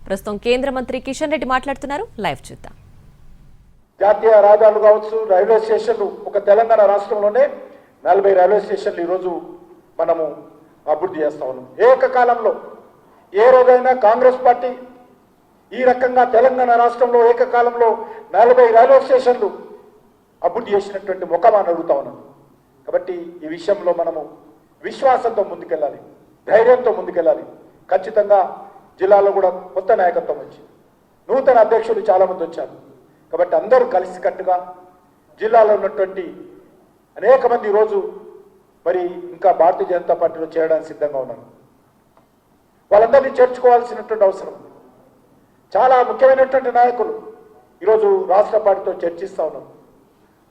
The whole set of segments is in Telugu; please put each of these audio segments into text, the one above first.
ప్రస్తుతం కేంద్ర మంత్రి కిషన్ రెడ్డి మాట్లాడుతున్నారు. లైవ్ చూద్దాం. జాతీయ రహదారులు కావచ్చు, రైల్వే స్టేషన్లు ఒక తెలంగాణ రాష్ట్రంలోనే 40 రైల్వే స్టేషన్లు ఈరోజు మనము అభివృద్ధి చేస్తా ఉన్నాం. ఏకకాలంలో ఏ రోజైనా కాంగ్రెస్ పార్టీ ఈ రకంగా తెలంగాణ రాష్ట్రంలో ఏకకాలంలో 40 రైల్వే స్టేషన్లు అభివృద్ధి చేసినటువంటి ముఖమాన్ని అడుగుతా ఉన్నాను. కాబట్టి ఈ విషయంలో మనము విశ్వాసంతో ముందుకెళ్ళాలి, ధైర్యంతో ముందుకెళ్ళాలి. ఖచ్చితంగా జిల్లాలో కూడా కొత్త నాయకత్వం వచ్చింది, నూతన అధ్యక్షులు చాలామంది వచ్చారు. కాబట్టి అందరూ కలిసికట్టుగా జిల్లాలో ఉన్నటువంటి అనేక మంది ఈరోజు మరి ఇంకా భారతీయ జనతా పార్టీలో చేరడానికి సిద్ధంగా ఉన్నారు. వాళ్ళందరినీ చేర్చుకోవాల్సినటువంటి అవసరం ఉంది. చాలా ముఖ్యమైనటువంటి నాయకులు ఈరోజు రాష్ట్ర పార్టీతో చర్చిస్తూ ఉన్నారు.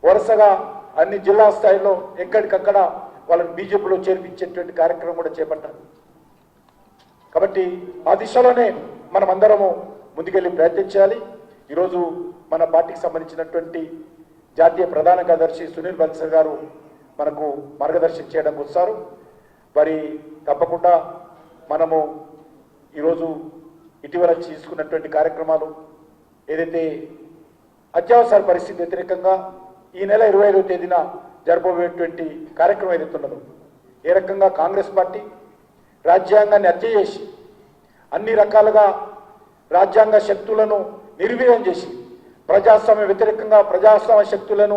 వరుసగా అన్ని జిల్లా స్థాయిలో ఎక్కడికక్కడ వాళ్ళని బీజేపీలో చేర్పించేటువంటి కార్యక్రమం కూడా చేపట్టారు. కాబట్టి ఆ దిశలోనే మనం అందరము ముందుకెళ్ళి ప్రయత్నం చేయాలి. ఈరోజు మన పార్టీకి సంబంధించినటువంటి జాతీయ ప్రధాన కార్యదర్శి సునీల్ బన్సల్ గారు మనకు మార్గదర్శనం చేయడానికి వస్తారు. మరి తప్పకుండా మనము ఈరోజు ఇటీవల తీసుకున్నటువంటి కార్యక్రమాలు ఏదైతే అత్యవసర పరిస్థితి వ్యతిరేకంగా ఈ నెల 25వ తేదీన జరపబోయేటువంటి కార్యక్రమం ఏదైతే ఉన్నదో, ఏ రకంగా కాంగ్రెస్ పార్టీ రాజ్యాంగాన్ని హత్య చేసి అన్ని రకాలుగా రాజ్యాంగ శక్తులను నిర్వీర్యం చేసి ప్రజాస్వామ్య వ్యతిరేకంగా ప్రజాస్వామ్య శక్తులను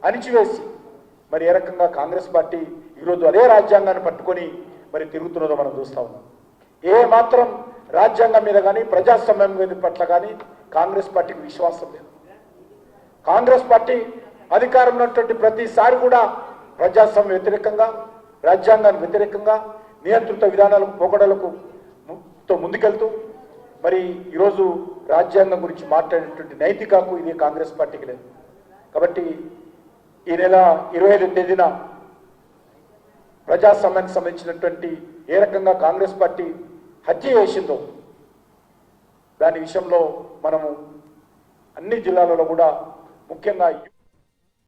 అణిచివేసి మరి ఏ రకంగా కాంగ్రెస్ పార్టీ ఈరోజు అదే రాజ్యాంగాన్ని పట్టుకొని మరి తిరుగుతున్నదో మనం చూస్తూ ఉన్నాం. ఏ మాత్రం రాజ్యాంగం మీద కానీ ప్రజాస్వామ్యం మీద పట్ల కానీ కాంగ్రెస్ పార్టీకి విశ్వాసం లేదు. కాంగ్రెస్ పార్టీ అధికారంలో ఉన్నటువంటి ప్రతిసారి కూడా ప్రజాస్వామ్య వ్యతిరేకంగా రాజ్యాంగానికి వ్యతిరేకంగా నియంత్రిత విధానాలకు పోకడలకు ముందుకెళ్తూ మరి ఈరోజు రాజ్యాంగం గురించి మాట్లాడేటువంటి నైతిక హక్కు ఇది కాంగ్రెస్ పార్టీకి లేదు. కాబట్టి ఈ నెల 25వ తేదీన ప్రజాస్వామ్యానికి సంబంధించినటువంటి ఏ రకంగా కాంగ్రెస్ పార్టీ హత్య చేసిందో దాని విషయంలో మనము అన్ని జిల్లాలలో కూడా ముఖ్యంగా